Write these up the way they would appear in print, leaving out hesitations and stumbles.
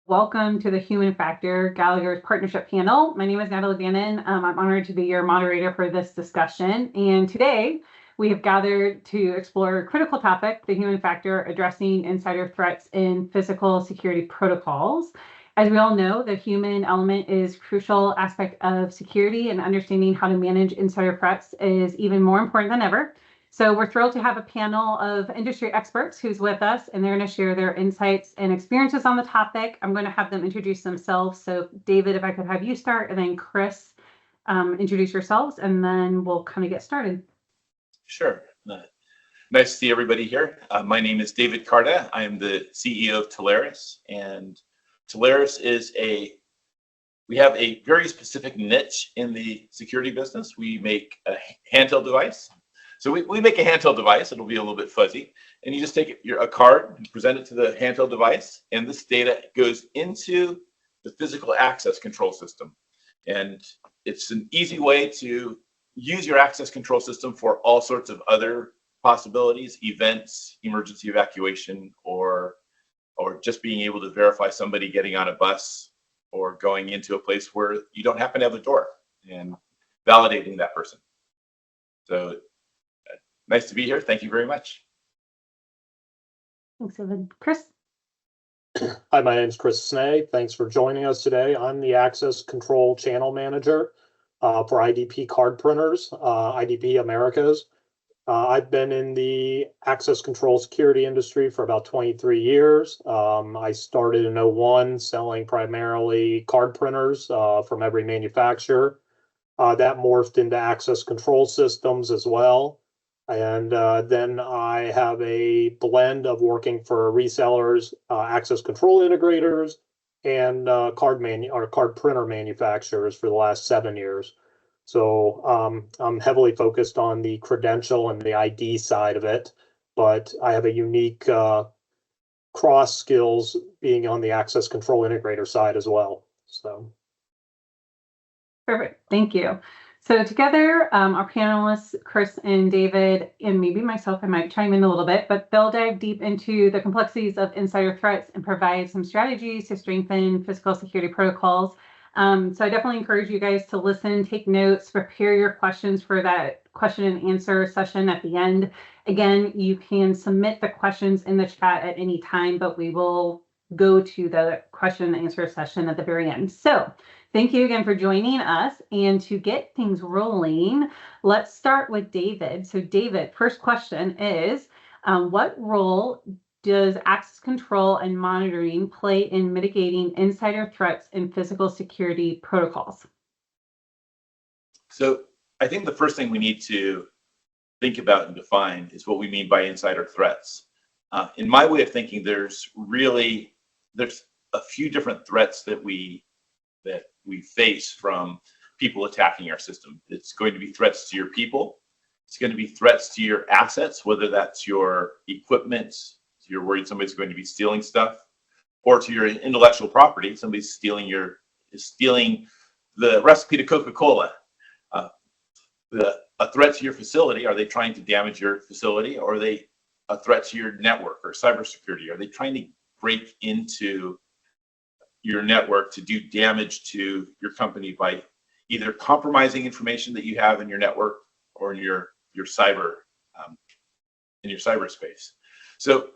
Welcome to the Human Factor Gallagher's Partnership Panel. My name is Natalie Bannon. I'm honored to be your moderator for this discussion. And today we have gathered to explore a critical topic, the human factor, addressing insider threats in physical security protocols. As we all know, the human element is a crucial aspect of security, and understanding how to manage insider threats is even more important than ever. So we're thrilled to have a panel of industry experts who's with us, and they're going to share their insights and experiences on the topic. I'm going to have them introduce themselves. So David, if I could have you start, and then Chris, introduce yourselves, and then we'll kind of get started. Sure. Nice to see everybody here. My name is David Carta. I am the CEO of Telarus, and Telarus is we have a very specific niche in the security business. We make a handheld device. So we make a handheld device. It'll be a little bit fuzzy, and you just take a card and present it to the handheld device, and this data goes into the physical access control system. And it's an easy way to use your access control system for all sorts of other possibilities, events, emergency evacuation, or just being able to verify somebody getting on a bus or going into a place where you don't happen to have a door, and validating that person. So nice to be here. Thank you very much. Thanks, David. Chris? Hi, my name is Chris Snay. Thanks for joining us today. I'm the Access Control Channel Manager for IDP Card Printers, IDP Americas. I've been in the access control security industry for about 23 years. I started in 2001 selling primarily card printers from every manufacturer. That morphed into access control systems as well. And then I have a blend of working for resellers, access control integrators, and card printer manufacturers for the last 7 years. So I'm heavily focused on the credential and the ID side of it, but I have a unique cross skills being on the access control integrator side as well. So. Perfect. Thank you. So together, our panelists, Chris and David, and maybe myself, I might chime in a little bit, but they'll dive deep into the complexities of insider threats and provide some strategies to strengthen physical security protocols. So I definitely encourage you guys to listen, take notes, prepare your questions for that question and answer session at the end. Again, you can submit the questions in the chat at any time, but we will go to the question and answer session at the very end. So thank you again for joining us. And to get things rolling, let's start with David. So David, first question is, what role does access control and monitoring play in mitigating insider threats in physical security protocols? So I think the first thing we need to think about and define is what we mean by insider threats. In my way of thinking, there's a few different threats that we face from people attacking our system. It's going to be threats to your people. It's going to be threats to your assets, whether that's your equipment, you're worried somebody's going to be stealing stuff, or to your intellectual property, somebody's stealing the recipe to Coca-Cola. A threat to your facility, are they trying to damage your facility, or are they a threat to your network or cybersecurity? Are they trying to break into your network to do damage to your company by either compromising information that you have in your network or in your cyberspace? So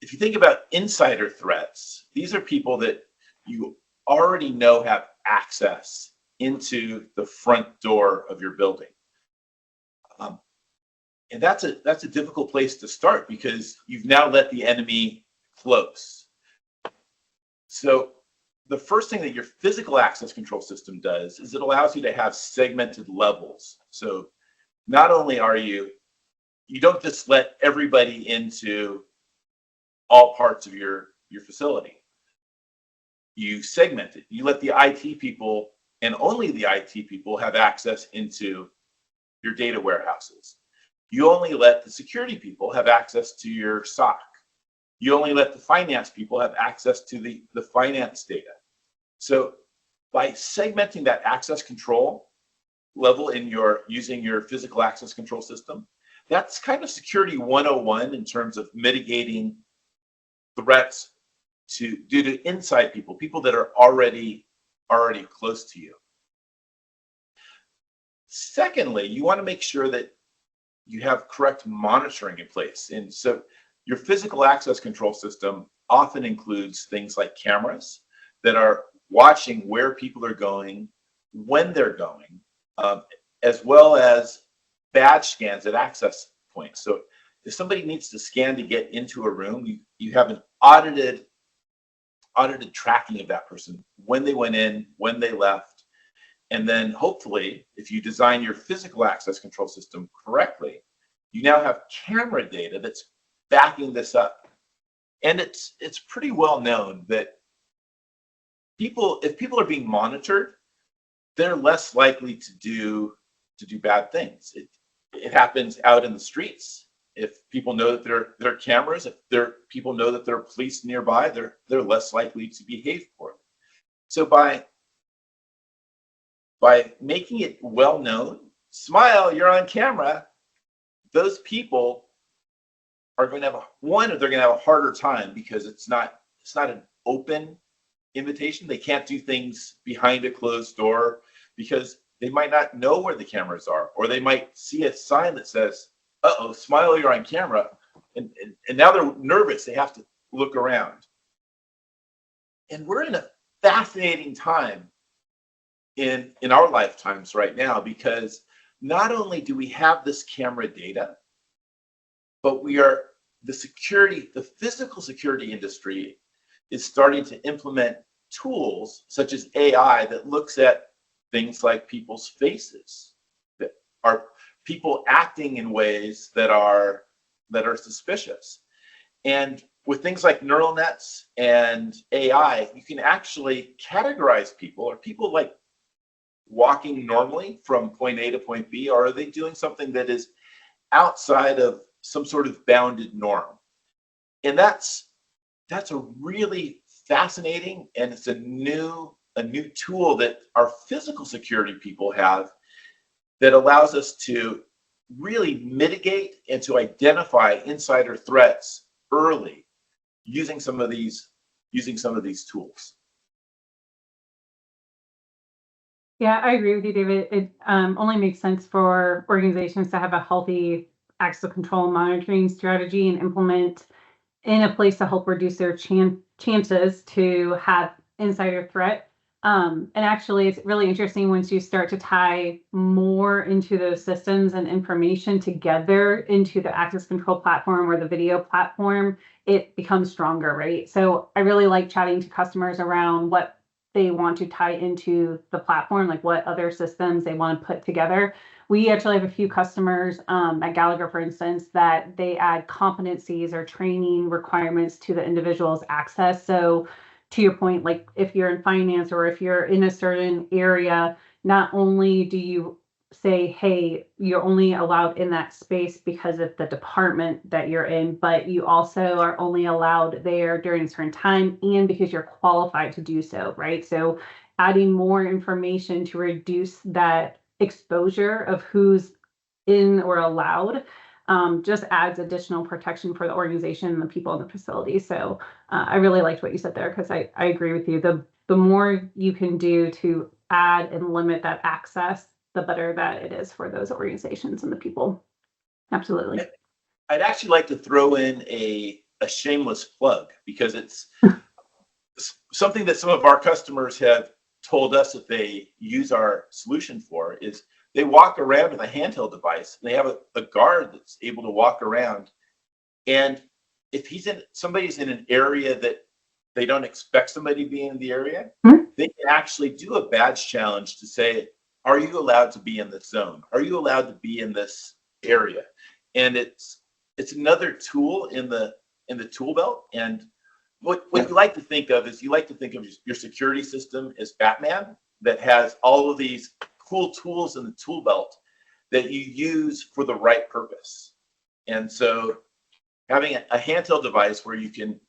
if you think about insider threats, these are people that you already know have access into the front door of your building. And that's a difficult place to start because you've now let the enemy close. So the first thing that your physical access control system does is it allows you to have segmented levels. So not only you don't just let everybody into all parts of your facility. You segment it. You let the IT people, and only the IT people, have access into your data warehouses. You only let the security people have access to your SOC. You only let the finance people have access to the finance data. So by segmenting that access control level using your physical access control system, that's kind of security 101 in terms of mitigating threats due to inside people that are already close to you. Secondly, you want to make sure that you have correct monitoring in place. And so your physical access control system often includes things like cameras that are watching where people are going, when they're going, as well as badge scans at access points. So if somebody needs to scan to get into a room, you have an audited tracking of that person, when they went in, when they left. And then hopefully, if you design your physical access control system correctly, you now have camera data that's backing this up. And it's pretty well known that if people are being monitored, they're less likely to do bad things. It happens out in the streets. If people know that there are cameras, if people know that there are police nearby, they're less likely to behave poorly. So by making it well known, smile, you're on camera, those people are going to have they're going to have a harder time because it's not an open invitation. They can't do things behind a closed door because they might not know where the cameras are, or they might see a sign that says, "Uh-oh, smile, you're on camera," and now they're nervous. They have to look around. And we're in a fascinating time in our lifetimes right now, because not only do we have this camera data, but the physical security industry is starting to implement tools such as AI that looks at things like people's faces, that are people acting in ways that are suspicious. And with things like neural nets and AI, you can actually categorize people. Are people like walking normally from point A to point B, or are they doing something that is outside of some sort of bounded norm? And that's a really fascinating, and it's a new tool that our physical security people have that allows us to really mitigate and to identify insider threats early using some of these tools. Yeah, I agree with you, David. It only makes sense for organizations to have a healthy access control and monitoring strategy and implement in a place to help reduce their chances to have insider threat. And actually, it's really interesting once you start to tie more into those systems and information together into the access control platform or the video platform, it becomes stronger, right? So I really like chatting to customers around what they want to tie into the platform, like what other systems they want to put together. We actually have a few customers at Gallagher, for instance, that they add competencies or training requirements to the individual's access. So to your point, like if you're in finance or if you're in a certain area, not only do you say, hey, you're only allowed in that space because of the department that you're in, but you also are only allowed there during a certain time and because you're qualified to do so, right? So adding more information to reduce that exposure of who's in or allowed just adds additional protection for the organization and the people in the facility. So I really liked what you said there, because I agree with you. The more you can do to add and limit that access, the better that it is for those organizations and the people. Absolutely. I'd actually like to throw in a shameless plug, because it's something that some of our customers have told us that they use our solution for is they walk around with a handheld device, and they have a guard that's able to walk around. And if somebody's in an area that they don't expect somebody to be in the area, they can actually do a badge challenge to say, are you allowed to be in this zone? Are you allowed to be in this area? And it's another tool in the tool belt. And what you like to think of is, you like to think of your security system as Batman, that has all of these cool tools in the tool belt that you use for the right purpose. And so having a handheld device where you can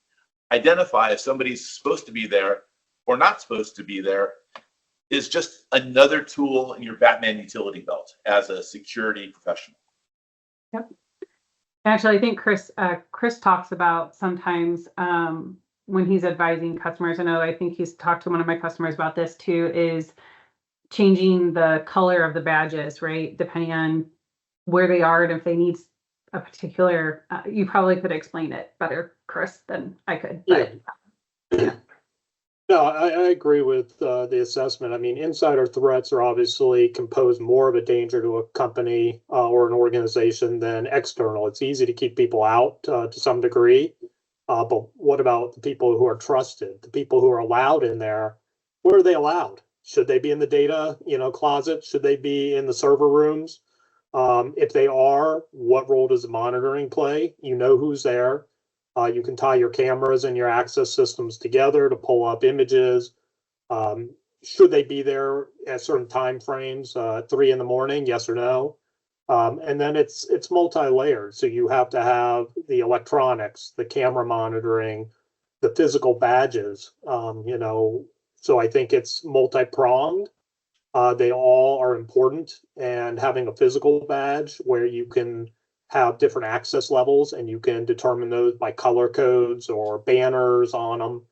identify if somebody's supposed to be there or not supposed to be there is just another tool in your Batman utility belt as a security professional. Yep. Actually, I think Chris talks about sometimes when he's advising customers, I think he's talked to one of my customers about this too, is changing the color of the badges, right? Depending on where they are and if they need a particular, you probably could explain it better, Chris, than I could. But yeah. No, I agree with the assessment. I mean, insider threats are obviously compose more of a danger to a company or an organization than external. It's easy to keep people out to some degree. But what about the people who are trusted, the people who are allowed in there? Where are they allowed? Should they be in the data, closet? Should they be in the server rooms? If they are, what role does the monitoring play? You know who's there. You can tie your cameras and your access systems together to pull up images. Should they be there at certain time frames, 3 a.m, yes or no? And then it's multi-layered. So you have to have the electronics, the camera monitoring, the physical badges, so I think it's multi-pronged. They all are important, and having a physical badge where you can have different access levels and you can determine those by color codes or banners on them.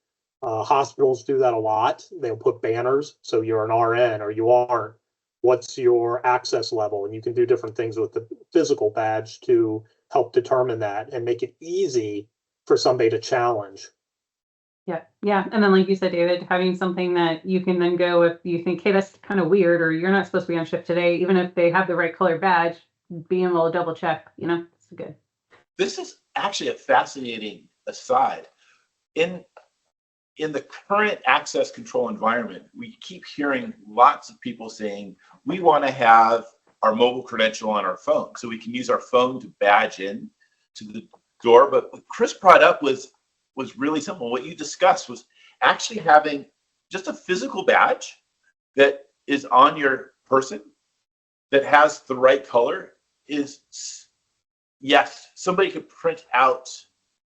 Hospitals do that a lot. They'll put banners. So you're an RN or you aren't. What's your access level? And you can do different things with the physical badge to help determine that and make it easy for somebody to challenge. Yeah. And then, like you said, David, having something that you can then go if you think, hey, that's kind of weird, or you're not supposed to be on shift today, even if they have the right color badge, being able to double check, it's good. This is actually a fascinating aside. In the current access control environment, we keep hearing lots of people saying, we want to have our mobile credential on our phone so we can use our phone to badge in to the door. But what Chris brought up was really simple. What you discussed was actually having just a physical badge that is on your person that has the right color. Yes, somebody could print out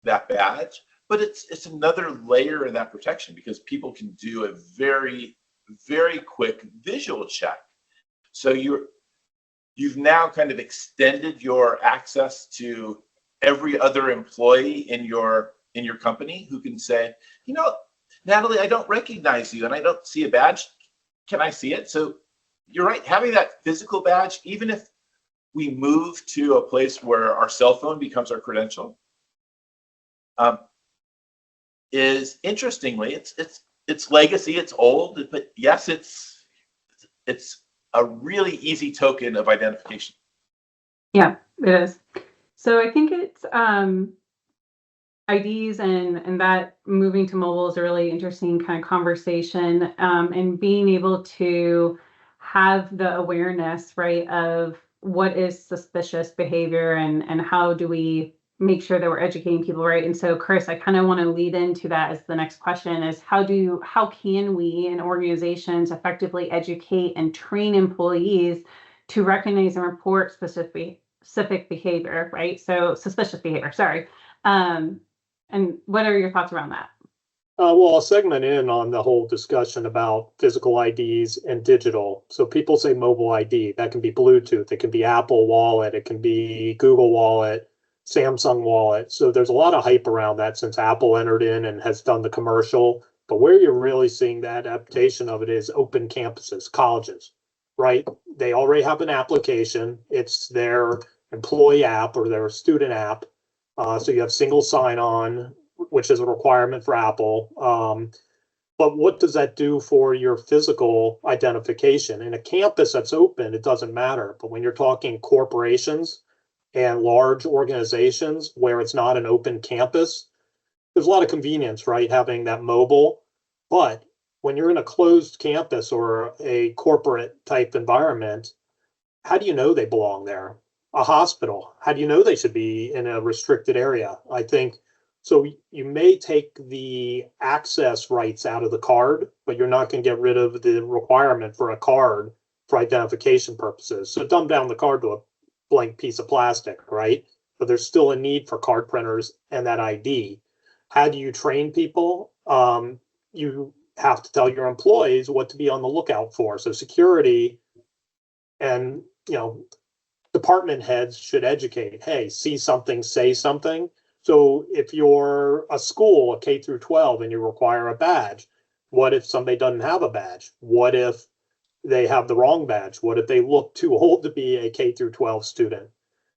that badge, but it's another layer in that protection because people can do a very, very quick visual check. So you've now kind of extended your access to every other employee in your company who can say, Natalie, I don't recognize you and I don't see a badge. Can I see it? So you're right, having that physical badge, even if we move to a place where our cell phone becomes our credential, is interestingly, it's legacy, it's old, but yes, it's a really easy token of identification. Yeah, it is. So I think it's IDs and that moving to mobile is a really interesting kind of conversation, and being able to have the awareness, right, of what is suspicious behavior and how do we make sure that we're educating people, right? And so, Chris, I kind of want to lead into that as the next question is how can we in organizations effectively educate and train employees to recognize and report specific behavior, right? So suspicious behavior, sorry. And what are your thoughts around that? Well, I'll segment in on the whole discussion about physical IDs and digital. So people say mobile ID, that can be Bluetooth, it can be Apple Wallet, it can be Google Wallet, Samsung Wallet. So there's a lot of hype around that since Apple entered in and has done the commercial. But where you're really seeing the adaptation of it is open campuses, colleges, right? They already have an application. It's their employee app or their student app. So you have single sign-on, which is a requirement for Apple. But what does that do for your physical identification? In a campus that's open, it doesn't matter. But when you're talking corporations and large organizations where it's not an open campus, there's a lot of convenience, right? Having that mobile. But when you're in a closed campus or a corporate type environment, how do you know they belong there? A hospital, how do you know they should be in a restricted area? I think so. You may take the access rights out of the card, but you're not going to get rid of the requirement for a card for identification purposes. So dumb down the card to a blank piece of plastic, right? But there's still a need for card printers and that ID. How do you train people? You have to tell your employees what to be on the lookout for. So security and, department heads should educate, hey, see something, say something. So if you're a school, a K through 12, and you require a badge, what if somebody doesn't have a badge? What if they have the wrong badge? What if they look too old to be a K through 12 student?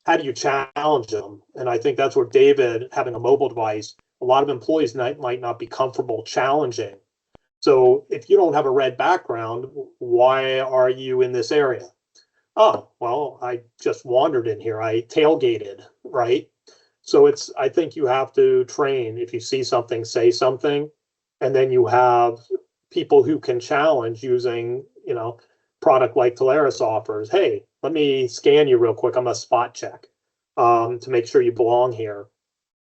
How do you challenge them? And I think that's where David, having a mobile device, a lot of employees might not be comfortable challenging. So if you don't have a red background, why are you in this area? Oh, well, I just wandered in here. I tailgated, right? So I think you have to train. If you see something, say something, and then you have people who can challenge using, product like Telarus offers. Hey, let me scan you real quick. I'm a spot check to make sure you belong here.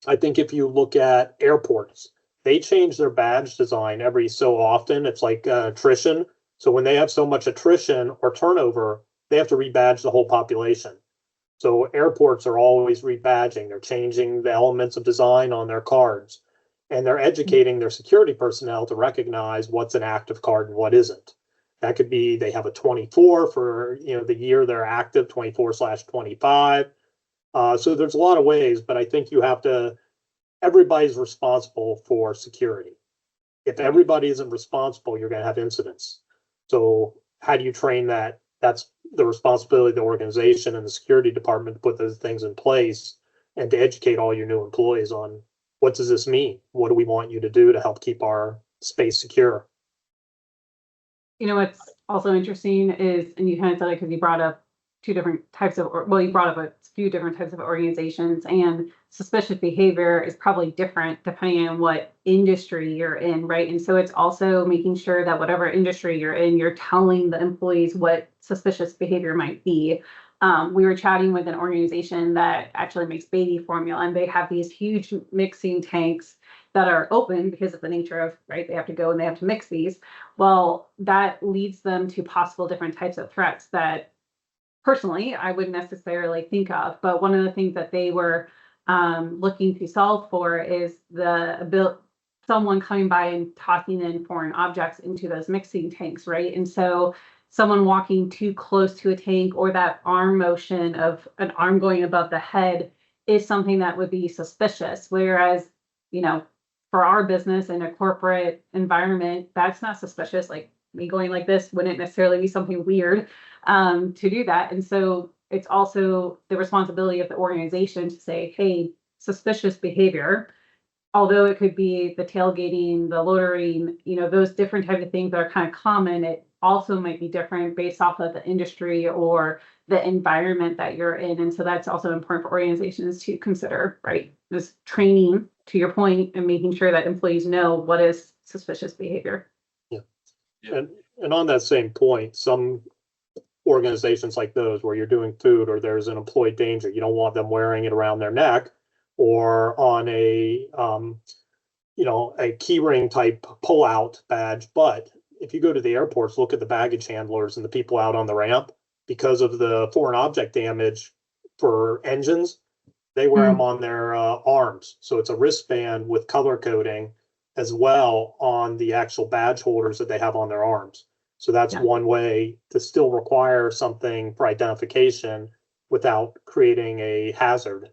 I think if you look at airports, they change their badge design every so often. It's like attrition. So when they have so much attrition or turnover, they have to rebadge the whole population. So airports are always rebadging. They're changing the elements of design on their cards, and they're educating their security personnel to recognize what's an active card and what isn't. That could be they have a 24 for the year they're active, 24/25. So there's a lot of ways, but I think everybody's responsible for security. If everybody isn't responsible, you're going to have incidents. So how do you train that? That's the responsibility of the organization and the security department to put those things in place and to educate all your new employees on what does this mean? What do we want you to do to help keep our space secure? What's also interesting is, and you kind of said it because you brought up you brought up a few different types of organizations, and suspicious behavior is probably different depending on what industry you're in, right? And so it's also making sure that whatever industry you're in, you're telling the employees what suspicious behavior might be. We were chatting with an organization that actually makes baby formula, and they have these huge mixing tanks that are open because of the nature of, right, they have to go and they have to mix these. Well, that leads them to possible different types of threats that personally I wouldn't necessarily think of. But one of the things that they were looking to solve for is someone coming by and tossing in foreign objects into those mixing tanks, right? And so someone walking too close to a tank, or that arm motion of an arm going above the head, is something that would be suspicious. Whereas, for our business in a corporate environment, that's not suspicious. Like me going like this wouldn't necessarily be something weird to do that. And so it's also the responsibility of the organization to say, hey, suspicious behavior, although it could be the tailgating, the loitering, those different types of things that are kind of common, it also might be different based off of the industry or the environment that you're in. And so that's also important for organizations to consider, right? This training, to your point, and making sure that employees know what is suspicious behavior. Yeah. And on that same point, some organizations like those where you're doing food or there's an employee danger, you don't want them wearing it around their neck or on a key ring type pull-out badge. But if you go to the airports, look at the baggage handlers and the people out on the ramp, because of the foreign object damage for engines, they wear them on their arms. So it's a wristband with color coding as well on the actual badge holders that they have on their arms. So that's one way to still require something for identification without creating a hazard.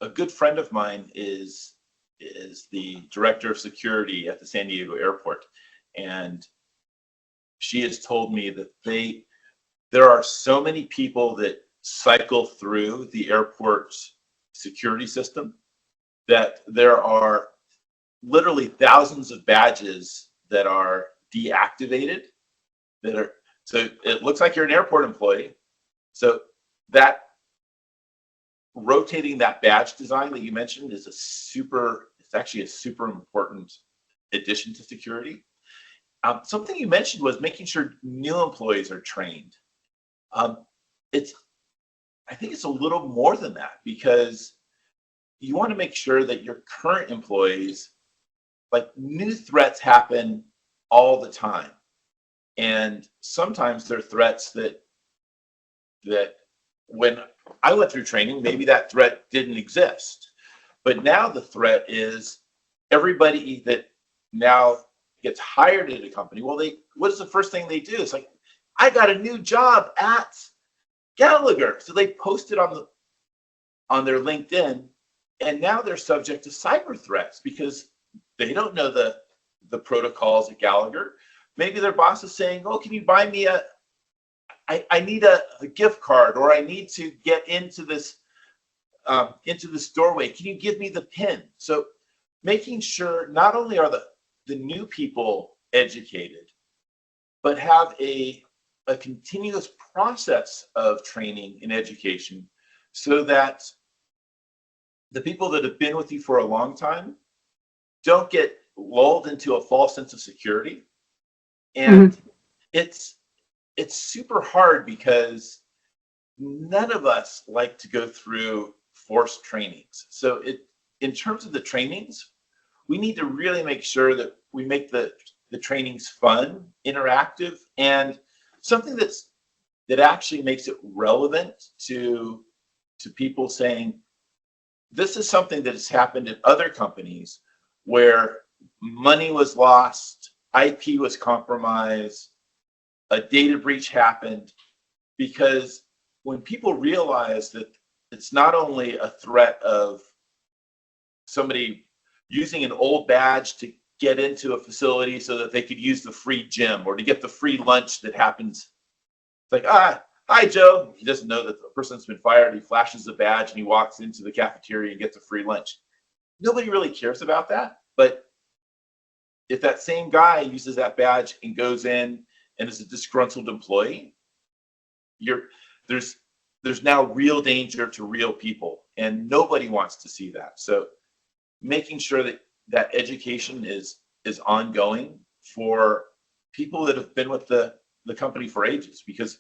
A good friend of mine is the director of security at the San Diego airport, and she has told me that there are so many people that cycle through the airport's security system that there are literally thousands of badges that are deactivated, so it looks like you're an airport employee. So that rotating that badge design that you mentioned is it's actually a super important addition to security. Something you mentioned was making sure new employees are trained. I think it's a little more than that, because you want to make sure that your current employees, like, new threats happen all the time. And sometimes they're threats that when I went through training, maybe that threat didn't exist. But now the threat is everybody that now gets hired at a company, well, what is the first thing they do? It's like, I got a new job at Gallagher. So they post it on their LinkedIn, And now they're subject to cyber threats because they don't know the protocols at Gallagher. Maybe their boss is saying, oh, can you buy me I need a gift card, or I need to get into this doorway. Can you give me the PIN? So making sure not only are the new people educated, but have a continuous process of training and education so that the people that have been with you for a long time don't get lulled into a false sense of security. And it's super hard because none of us like to go through forced trainings. So in terms of the trainings, we need to really make sure that we make the trainings fun, interactive, and something that actually makes it relevant to people saying, this is something that has happened in other companies where money was lost, IP was compromised, a data breach happened, because when people realize that it's not only a threat of somebody using an old badge to get into a facility so that they could use the free gym or to get the free lunch that happens. It's like, hi, Joe. He doesn't know that the person's been fired. He flashes the badge and he walks into the cafeteria and gets a free lunch. Nobody really cares about that. But if that same guy uses that badge and goes in and is a disgruntled employee, there's now real danger to real people, and nobody wants to see that. So making sure that education is ongoing for people that have been with the company for ages, because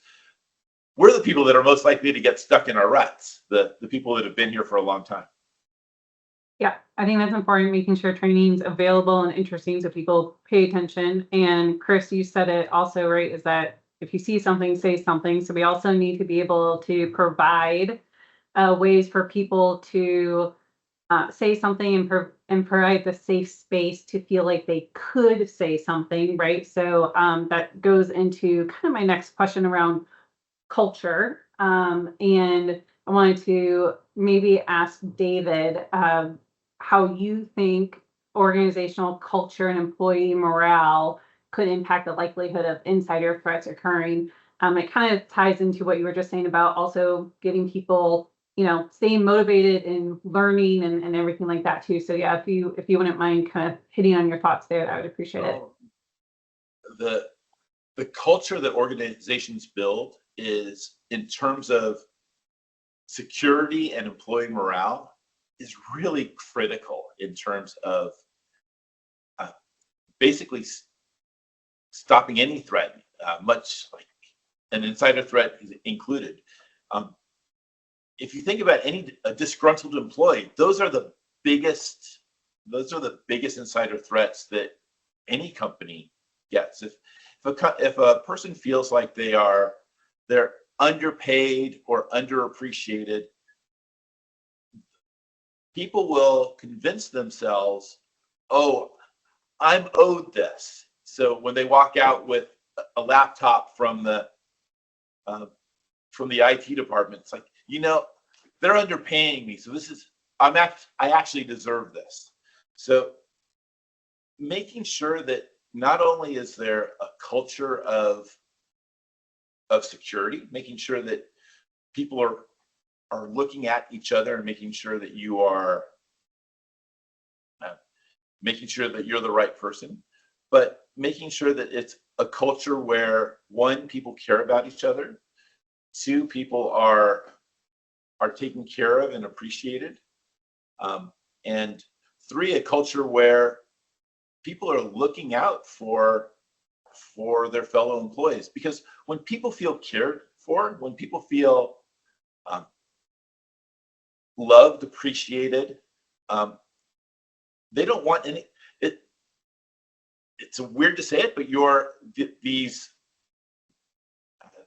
we're the people that are most likely to get stuck in our ruts, the people that have been here for a long time. Yeah, I think that's important, making sure training's available and interesting so people pay attention. And Chris, you said it also, right, is that if you see something, say something. So we also need to be able to provide ways for people to say something and provide the safe space to feel like they could say something, right? So that goes into kind of my next question around culture. And I wanted to maybe ask David how you think organizational culture and employee morale could impact the likelihood of insider threats occurring. It kind of ties into what you were just saying about also getting people, staying motivated and learning and everything like that too. So yeah, if you wouldn't mind kind of hitting on your thoughts there, I would appreciate it. The culture that organizations build is, in terms of security and employee morale, is really critical in terms of basically stopping any threat, much like an insider threat is included. If you think about a disgruntled employee, those are the biggest insider threats that any company gets. If a person feels like they're underpaid or underappreciated, people will convince themselves, oh, I'm owed this. So when they walk out with a laptop from the IT department, it's like, they're underpaying me. So I actually deserve this. So making sure that not only is there a culture of security, making sure that people are looking at each other and making sure that you are making sure that you're the right person, but making sure that it's a culture where, one, people care about each other, two, people are taken care of and appreciated, and three, a culture where people are looking out for their fellow employees. Because when people feel cared for, when people feel loved, appreciated, they don't want any. It's weird to say it, but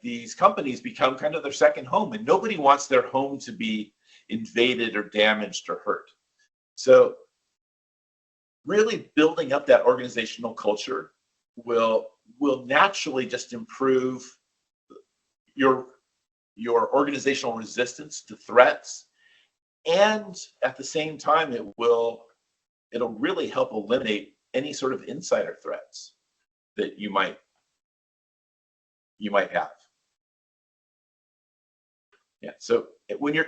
these companies become kind of their second home, and nobody wants their home to be invaded or damaged or hurt. So really building up that organizational culture will naturally just improve your organizational resistance to threats, And at the same time, it'll really help eliminate any sort of insider threats that you might have. Yeah. So when your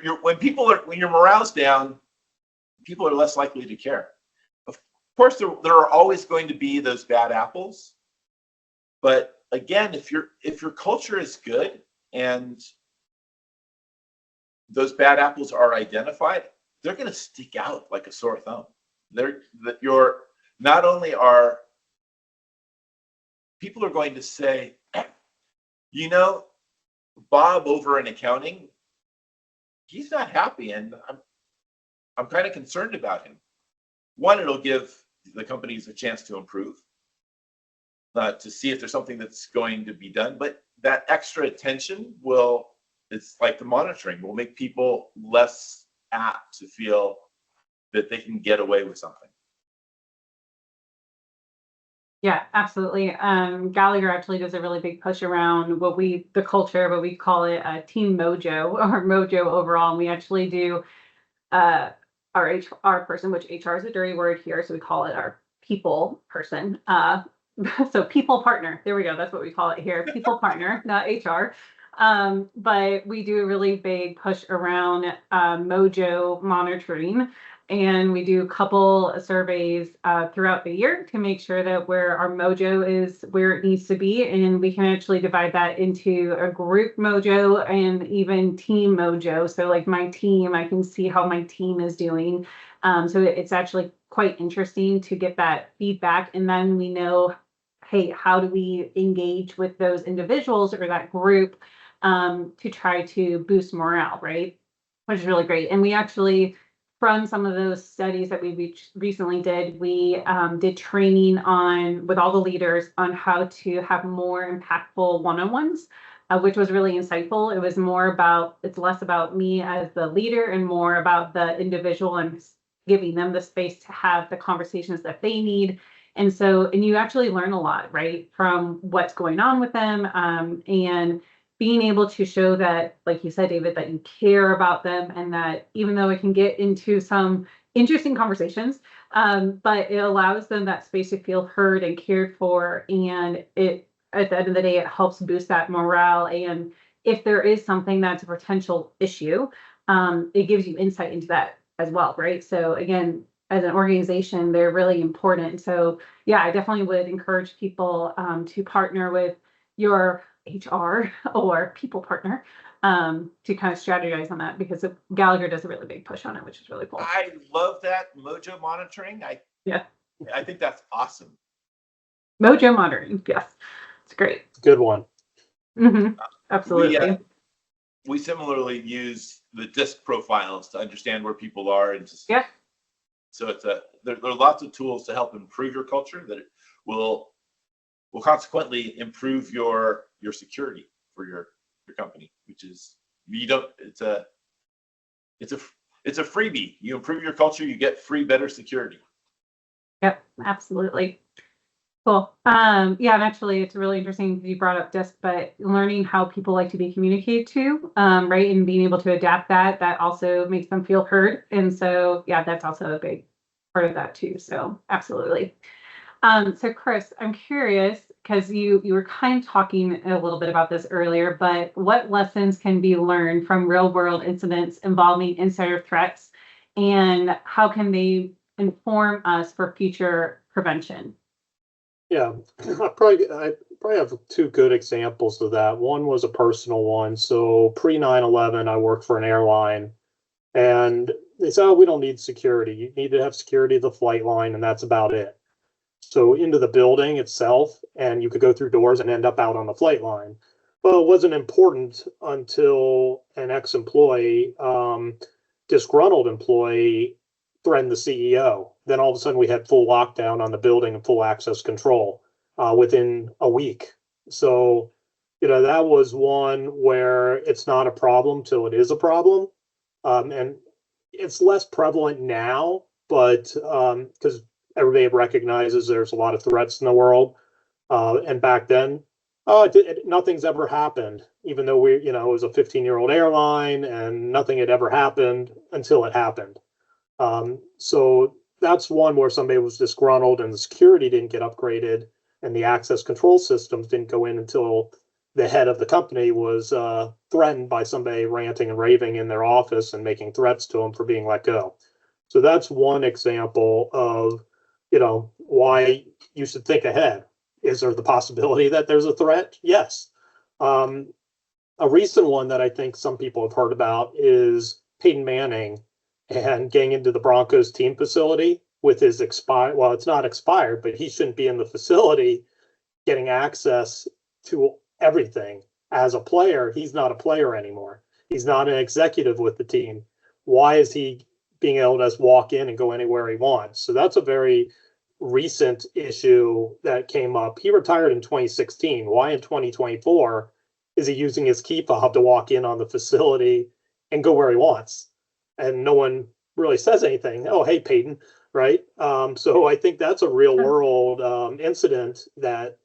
morale's down, people are less likely to care. Of course, there are always going to be those bad apples, but again, if your culture is good and those bad apples are identified, they're going to stick out like a sore thumb. Not only are people are going to say, you know, Bob over in accounting, he's not happy, and I'm kind of concerned about him. One, it'll give the companies a chance to improve, to see if there's something that's going to be done. But that extra attention it's like the monitoring, will make people less apt to feel that they can get away with something. Yeah, absolutely. Gallagher actually does a really big push around the culture, but we call it Team Mojo or Mojo overall. And we actually do our HR person, which HR is a dirty word here, so we call it our people person. So people partner. There we go. That's what we call it here. People partner, not HR. But we do a really big push around Mojo monitoring. And we do a couple surveys throughout the year to make sure that where our mojo is where it needs to be. And we can actually divide that into a group mojo and even team mojo. So like my team, I can see how my team is doing. So it's actually quite interesting to get that feedback. And then we know, hey, how do we engage with those individuals or that group to try to boost morale, right? Which is really great. And we actually, from some of those studies that we recently did, we did training with all the leaders on how to have more impactful one-on-ones, which was really insightful. It was it's less about me as the leader and more about the individual and giving them the space to have the conversations that they need. And you actually learn a lot, right, from what's going on with them, and being able to show that, like you said, David, that you care about them, and that even though it can get into some interesting conversations, but it allows them that space to feel heard and cared for. And at the end of the day, it helps boost that morale. And if there is something that's a potential issue, it gives you insight into that as well, right? So again, as an organization, they're really important. So yeah, I definitely would encourage people to partner with your HR or people partner to kind of strategize on that, because Gallagher does a really big push on it, which is really cool. I love that mojo monitoring. I think that's awesome. Mojo monitoring, yes, it's great. Good one. Mm-hmm. Absolutely. We similarly use the DISC profiles to understand where people are, and just so there are lots of tools to help improve your culture that will consequently improve your security for your company, which is it's a freebie. You improve your culture, you get free, better security. Yep, absolutely. Cool. And actually it's really interesting you brought up DISC, but learning how people like to be communicated to, right, and being able to adapt that also makes them feel heard. And so that's also a big part of that too. So absolutely. So Chris, I'm curious, because you were kind of talking a little bit about this earlier, but what lessons can be learned from real world incidents involving insider threats, and how can they inform us for future prevention? Yeah, I probably have two good examples of that. One was a personal one. So pre 9/11, I worked for an airline, and they said, "Oh, we don't need security. You need to have security of the flight line, and that's about it." So into the building itself, and you could go through doors and end up out on the flight line. But it wasn't important until an ex-employee, disgruntled employee, threatened the CEO. Then all of a sudden we had full lockdown on the building and full access control within a week. So, that was one where it's not a problem till it is a problem. And it's less prevalent now, but because everybody recognizes there's a lot of threats in the world. And back then, oh, nothing's ever happened, even though it was a 15-year-old airline and nothing had ever happened until it happened. So that's one where somebody was disgruntled and the security didn't get upgraded and the access control systems didn't go in until the head of the company was threatened by somebody ranting and raving in their office and making threats to him for being let go. So that's one example of, why you should think ahead. Is there the possibility that there's a threat? Yes. A recent one that I think some people have heard about is Peyton Manning and getting into the Broncos team facility with his expired, well, it's not expired, but he shouldn't be in the facility getting access to everything. As a player, he's not a player anymore. He's not an executive with the team. Why is he being able to just walk in and go anywhere he wants? So that's a very recent issue that came up. He retired in 2016. Why in 2024 is he using his key fob to walk in on the facility and go where he wants? And no one really says anything. Oh, hey, Peyton, right? So I think that's a real world incident that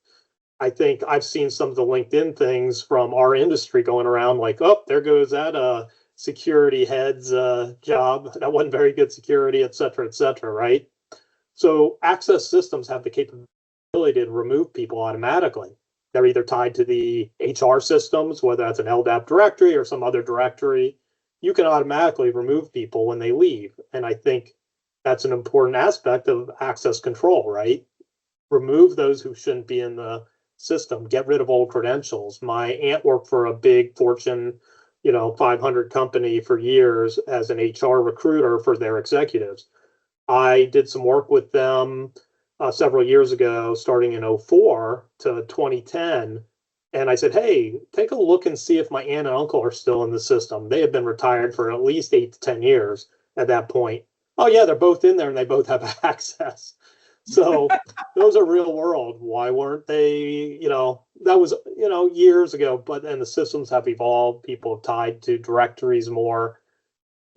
I think I've seen some of the LinkedIn things from our industry going around like, oh, there goes that security head's job. That wasn't very good security, et cetera, right? So access systems have the capability to remove people automatically. They're either tied to the HR systems, whether that's an LDAP directory or some other directory. You can automatically remove people when they leave. And I think that's an important aspect of access control, right? Remove those who shouldn't be in the system, get rid of old credentials. My aunt worked for a big Fortune, 500 company for years as an HR recruiter for their executives. I did some work with them several years ago, starting in 04 to 2010. And I said, hey, take a look and see if my aunt and uncle are still in the system. They had been retired for at least 8 to 10 years at that point. Oh, yeah, they're both in there and they both have access. So those are real world. Why weren't they, that was, years ago, but then the systems have evolved. People have tied to directories more.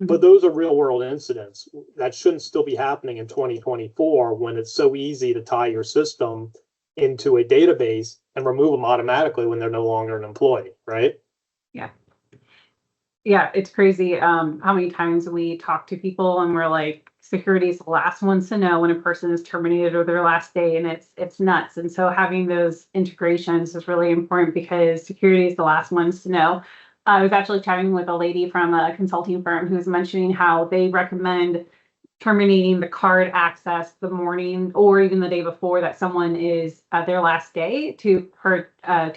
But those are real world incidents that shouldn't still be happening in 2024 when it's so easy to tie your system into a database and remove them automatically when they're no longer an employee, right? Yeah. Yeah, it's crazy how many times we talk to people and we're like, security is the last ones to know when a person is terminated or their last day, and it's nuts. And so having those integrations is really important because security is the last ones to know. I was actually chatting with a lady from a consulting firm who was mentioning how they recommend terminating the card access the morning or even the day before that someone is at their last day to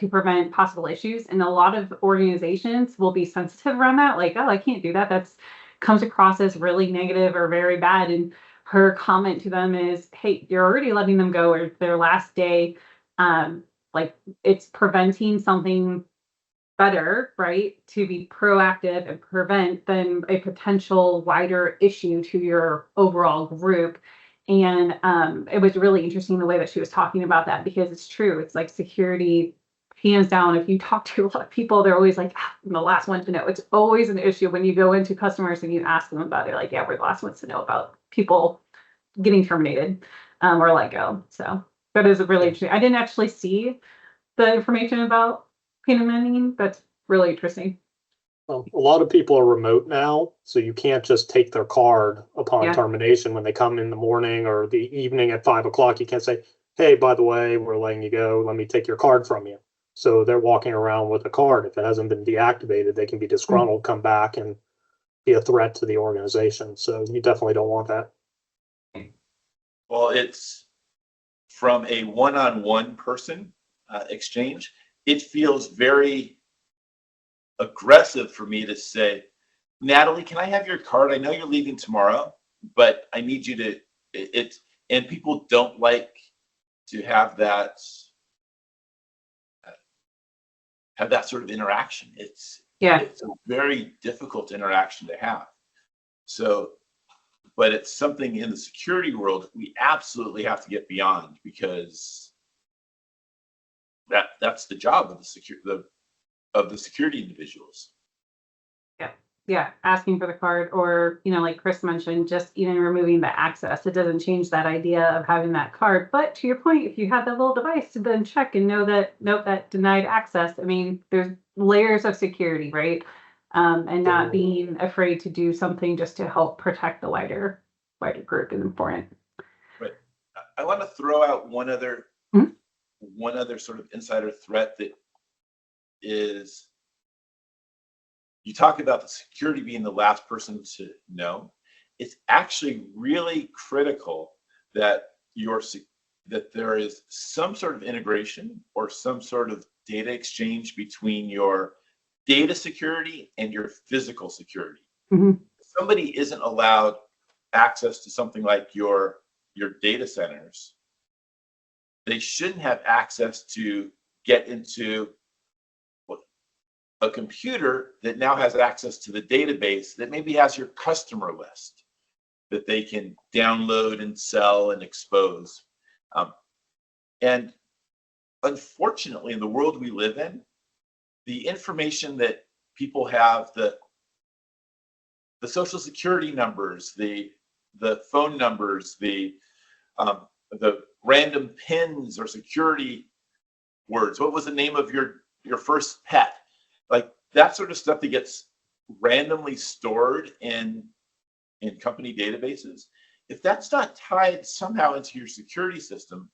prevent possible issues. And a lot of organizations will be sensitive around that, like, oh, I can't do that. That's comes across as really negative or very bad. And her comment to them is, hey, you're already letting them go or their last day. Like it's preventing something better, right, to be proactive and prevent than a potential wider issue to your overall group. And it was really interesting the way that she was talking about that because it's true. It's like security, hands down. If you talk to a lot of people, they're always like, I'm the last one to know. It's always an issue when you go into customers and you ask them about it. Like, yeah, we're the last ones to know about people getting terminated or let go. So that is really interesting. I didn't actually see the information about Peyton Manning. That's really interesting. Well, a lot of people are remote now, so you can't just take their card upon termination when they come in the morning or the evening at 5 o'clock. You can't say, hey, by the way, we're letting you go. Let me take your card from you. So they're walking around with a card. If it hasn't been deactivated, they can be disgruntled, come back and be a threat to the organization. So you definitely don't want that. Well, it's from a one-on-one person exchange. It feels very aggressive for me to say, Natalie, can I have your card? I know you're leaving tomorrow, but I need you to, and people don't like to have that sort of interaction. It's a very difficult interaction to have. So, but it's something in the security world we absolutely have to get beyond because that's the job of the security individuals. Yeah, yeah, asking for the card, or, like Chris mentioned, just even removing the access. It doesn't change that idea of having that card. But to your point, if you have that little device to then check and know that, nope, that denied access, I mean, there's layers of security, right? And not being afraid to do something just to help protect the wider group is important. But I want to throw out Mhm. one other sort of insider threat that is, you talk about the security being the last person to know. It's actually really critical that that there is some sort of integration or some sort of data exchange between your data security and your physical security. Mhm. If somebody isn't allowed access to something like your data centers, they shouldn't have access to get into a computer that now has access to the database that maybe has your customer list that they can download and sell and expose. And unfortunately, in the world we live in, the information that people have, the social security numbers, the phone numbers, the random pins or security words. What was the name of your first pet? Like that sort of stuff that gets randomly stored in company databases. If that's not tied somehow into your security system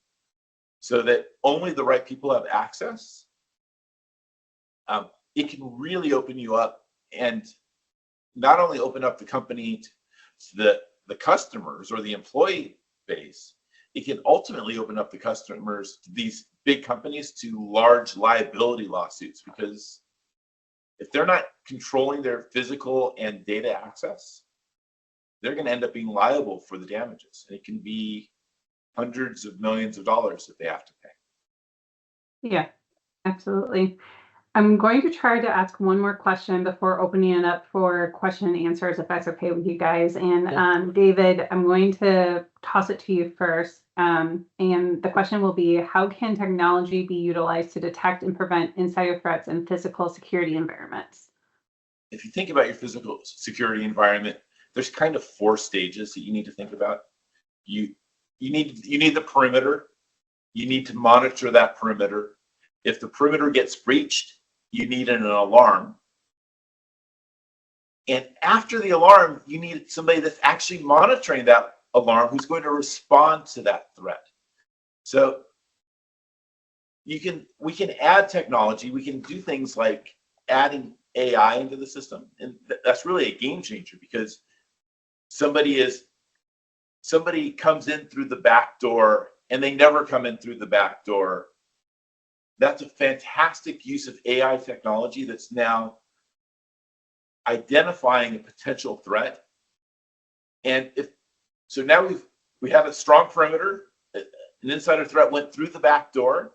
so that only the right people have access, it can really open you up, and not only open up the company to the customers or the employee base, it can ultimately open up the customers to these big companies to large liability lawsuits, because if they're not controlling their physical and data access, they're going to end up being liable for the damages. And it can be hundreds of millions of dollars that they have to pay. Yeah, absolutely. I'm going to try to ask one more question before opening it up for question and answers, if that's okay with you guys. And David, I'm going to toss it to you first. And the question will be, how can technology be utilized to detect and prevent insider threats in physical security environments? If you think about your physical security environment, there's kind of 4 stages that you need to think about. You need the perimeter. You need to monitor that perimeter. If the perimeter gets breached, you need an alarm. And after the alarm, you need somebody that's actually monitoring that alarm who's going to respond to that threat. So we can add technology. We can do things like adding AI into the system, and that's really a game changer, because somebody comes in through the back door and they never come in through the back door. That's a fantastic use of AI technology that's now identifying a potential threat. And now we have a strong perimeter. An insider threat went through the back door.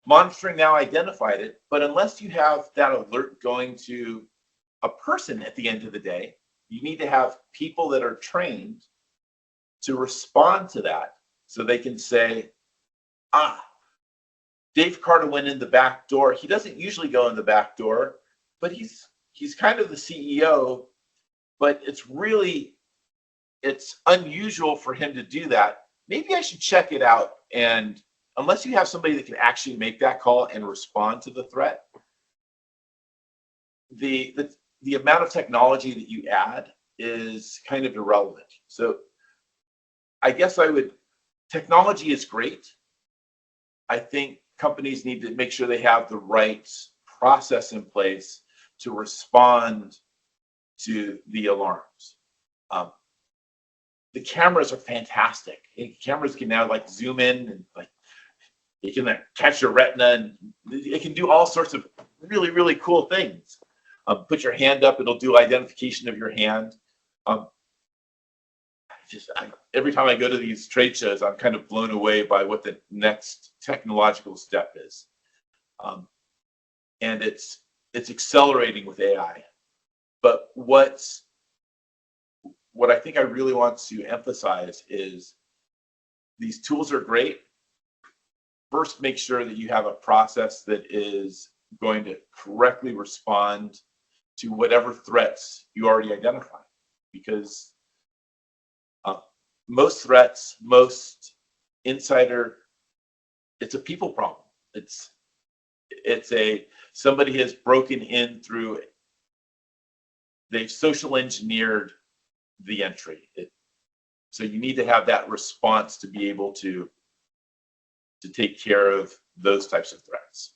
Monitoring now identified it, but unless you have that alert going to a person at the end of the day, you need to have people that are trained to respond to that, so they can say, Dave Carter went in the back door. He doesn't usually go in the back door, but he's kind of the CEO, but it's unusual for him to do that. Maybe I should check it out. And unless you have somebody that can actually make that call and respond to the threat, the amount of technology that you add is kind of irrelevant. So I guess technology is great. I think companies need to make sure they have the right process in place to respond to the alarms. The cameras are fantastic. Cameras can now zoom in and it can catch your retina, and it can do all sorts of really, really cool things. Put your hand up, it'll do identification of your hand. Every time I go to these trade shows, I'm kind of blown away by what the next technological step is. And it's accelerating with AI. But what I think I really want to emphasize is these tools are great. First, make sure that you have a process that is going to correctly respond to whatever threats you already identify. Because most threats, most insider, it's a people problem. It's somebody has broken in through, they've social engineered the entry. So you need to have that response to be able to take care of those types of threats.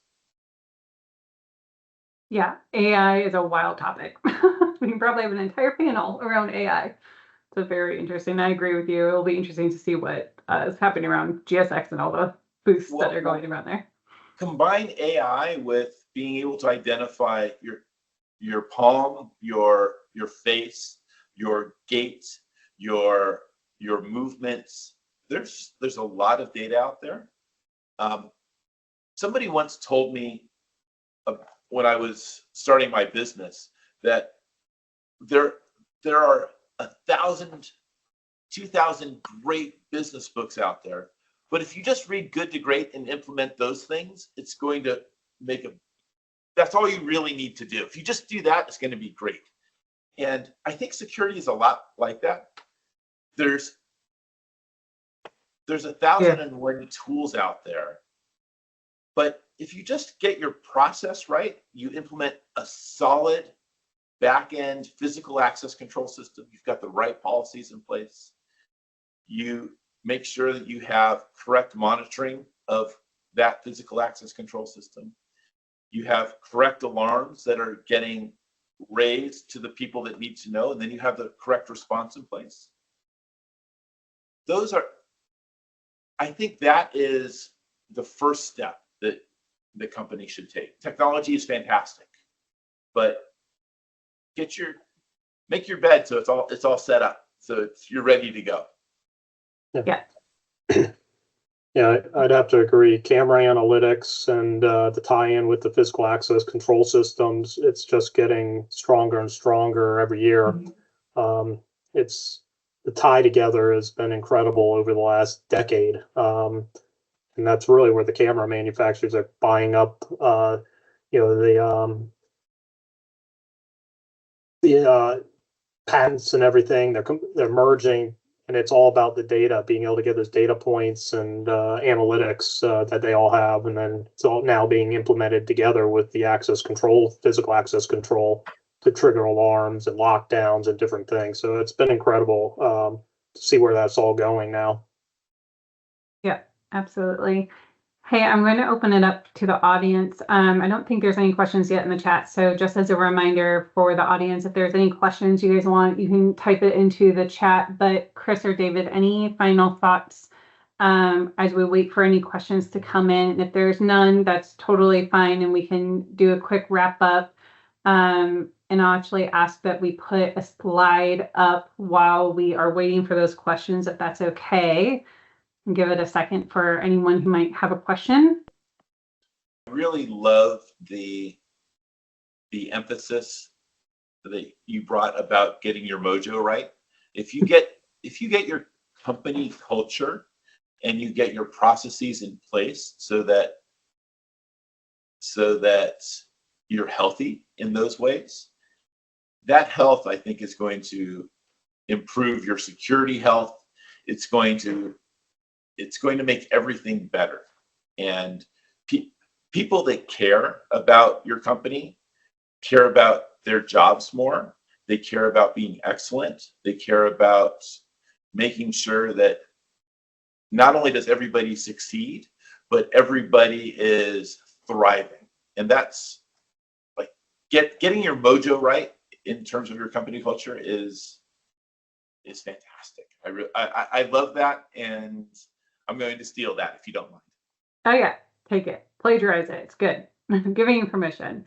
Yeah, AI is a wild topic. We can probably have an entire panel around AI. So very interesting. I agree with you. It'll be interesting to see what is happening around GSX and all the boosts that are going around there. Combine AI with being able to identify your palm, your face, your gait, your movements. There's a lot of data out there. Somebody once told me when I was starting my business that there are 1,000, 2,000 great business books out there, but if you just read Good to Great and implement those things, it's going to that's all you really need to do. If you just do that, it's going to be great. And I think security is a lot like that. There's 1,001 tools out there, but if you just get your process right, you implement a solid back-end physical access control system, you've got the right policies in place, you make sure that you have correct monitoring of that physical access control system, you have correct alarms that are getting raised to the people that need to know, and then you have the correct response in place. I think that is the first step that the company should take. Technology is fantastic, but make your bed so it's all set up, so you're ready to go. Yeah. Yeah, I'd have to agree. Camera analytics and the tie-in with the physical access control systems, it's just getting stronger and stronger every year. Mm-hmm. It's the tie together has been incredible over the last decade. And that's really where the camera manufacturers are buying up, the patents and everything. They're merging, and it's all about the data, being able to get those data points and analytics that they all have, and then it's all now being implemented together with the access control, physical access control, to trigger alarms and lockdowns and different things. So it's been incredible to see where that's all going now. Yeah, absolutely. Hey, I'm going to open it up to the audience. I don't think there's any questions yet in the chat. So just as a reminder for the audience, if there's any questions you guys want, you can type it into the chat. But Chris or David, any final thoughts as we wait for any questions to come in? And if there's none, that's totally fine. And we can do a quick wrap up. And I'll actually ask that we put a slide up while we are waiting for those questions, if that's okay. And give it a second for anyone who might have a question. I really love the emphasis that you brought about getting your mojo right. If you get your company culture and you get your processes in place so that you're healthy in those ways, that health, I think, is going to improve your security health. It's going to make everything better. And people that care about your company care about their jobs more. They care about being excellent. They care about making sure that not only does everybody succeed, but everybody is thriving. And that's like getting your mojo right in terms of your company culture is fantastic. I love that, and I'm going to steal that if you don't mind. Oh yeah, take it, plagiarize it. It's good. I'm giving you permission.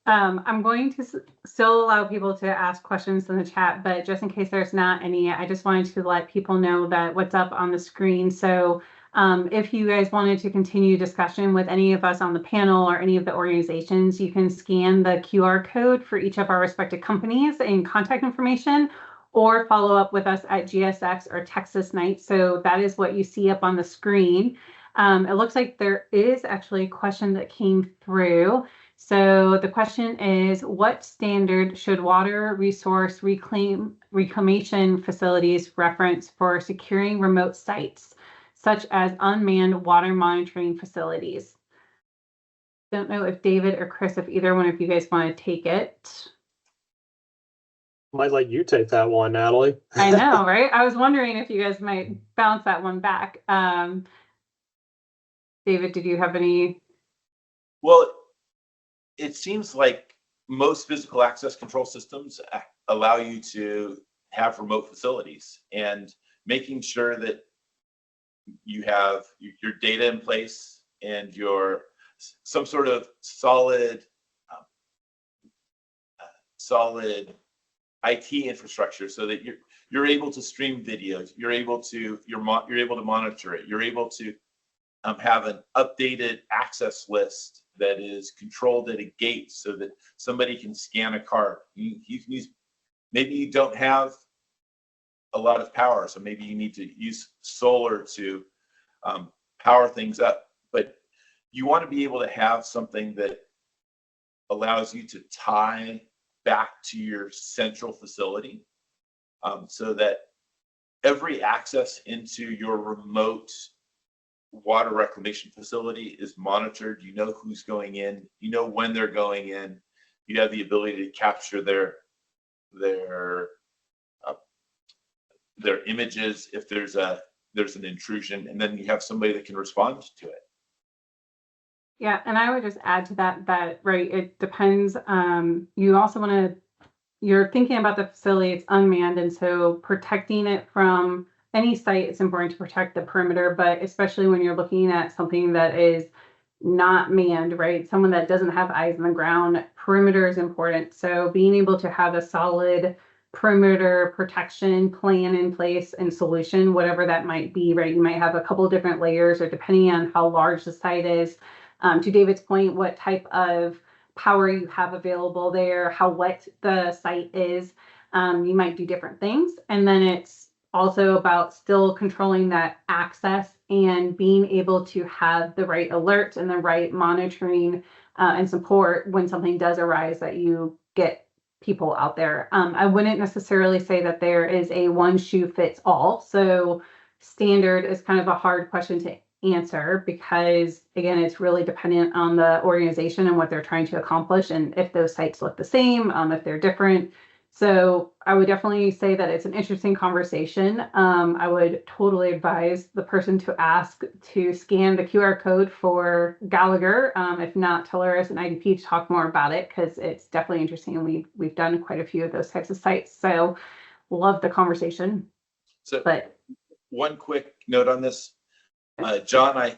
I'm going to still allow people to ask questions in the chat, but just in case there's not any, I just wanted to let people know that what's up on the screen. So if you guys wanted to continue discussion with any of us on the panel or any of the organizations, you can scan the QR code for each of our respective companies and contact information, or follow up with us at GSX or Texas Night. So that is what you see up on the screen. It looks like there is actually a question that came through. So the question is, what standard should water resource reclamation facilities reference for securing remote sites, such as unmanned water monitoring facilities? Don't know if David or Chris, if either one of you guys want to take it. Might let you take that one, Natalie. I know, right? I was wondering if you guys might bounce that one back. David, did you have any? Well, it seems like most physical access control systems allow you to have remote facilities, and making sure that you have your data in place and your some sort of solid IT infrastructure, so that you're able to stream videos, you're able to monitor it, you're able to have an updated access list that is controlled at a gate, so that somebody can scan a card. You can use, maybe you don't have a lot of power, so maybe you need to use solar to power things up, but you want to be able to have something that allows you to tie back to your central facility, so that every access into your remote water reclamation facility is monitored. You know who's going in, you know when they're going in, you have the ability to capture their images if there's an intrusion, and then you have somebody that can respond to it. Yeah, and I would just add to that right, it depends. You also want to, you're thinking about the facility, it's unmanned, and so protecting it from any site, it's important to protect the perimeter, but especially when you're looking at something that is not manned, right? Someone that doesn't have eyes on the ground, perimeter is important. So being able to have a solid perimeter protection plan in place and solution, whatever that might be, right? You might have a couple of different layers, or depending on how large the site is. To David's point, what type of power you have available there, how wet the site is, you might do different things. And then it's also about still controlling that access and being able to have the right alerts and the right monitoring and support when something does arise, that you get people out there. I wouldn't necessarily say that there is a one shoe fits all. So standard is kind of a hard question to answer, because again, it's really dependent on the organization and what they're trying to accomplish, and if those sites look the same, if they're different. So I would definitely say that it's an interesting conversation. I would totally advise the person to ask to scan the QR code for Gallagher, if not Teleris and IDP, to talk more about it, because it's definitely interesting, and we've done quite a few of those types of sites. So love the conversation. But one quick note on this. John,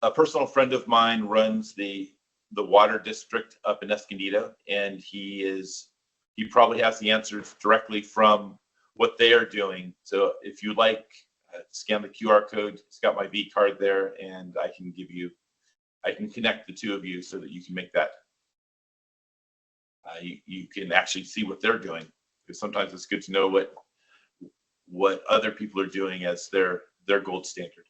a personal friend of mine, runs the water district up in Escondido, and he probably has the answers directly from what they are doing. So if you like, scan the QR code. It's got my V card there, and I can connect the two of you so that you can make that. You can actually see what they're doing, because sometimes it's good to know what other people are doing as their gold standard.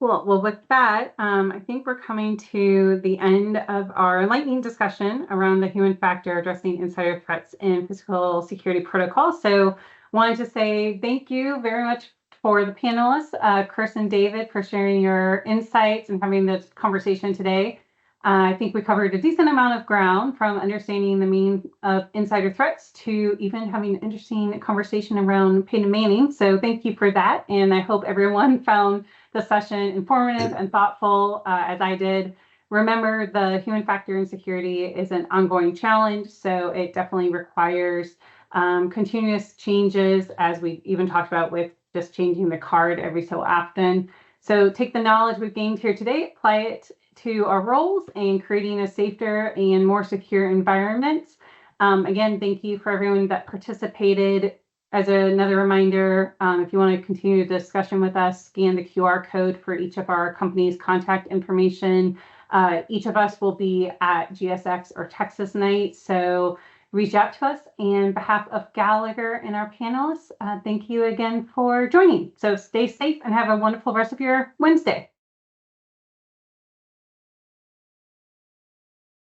Cool. Well, with that, I think we're coming to the end of our enlightening discussion around the human factor addressing insider threats and physical security protocols. So wanted to say thank you very much for the panelists, Chris and David, for sharing your insights and having this conversation today. I think we covered a decent amount of ground, from understanding the meaning of insider threats to even having an interesting conversation around Peyton Manning. So thank you for that. And I hope everyone found the session informative and thoughtful, as I did. Remember, the human factor in security is an ongoing challenge, so it definitely requires continuous changes, as we even talked about with just changing the card every so often. So take the knowledge we've gained here today, apply it to our roles, and creating a safer and more secure environment. Again, thank you for everyone that participated. As another reminder, if you want to continue the discussion with us, scan the QR code for each of our company's contact information. Each of us will be at GSX or Texas Night, so reach out to us. And on behalf of Gallagher and our panelists, thank you again for joining. So stay safe and have a wonderful rest of your Wednesday.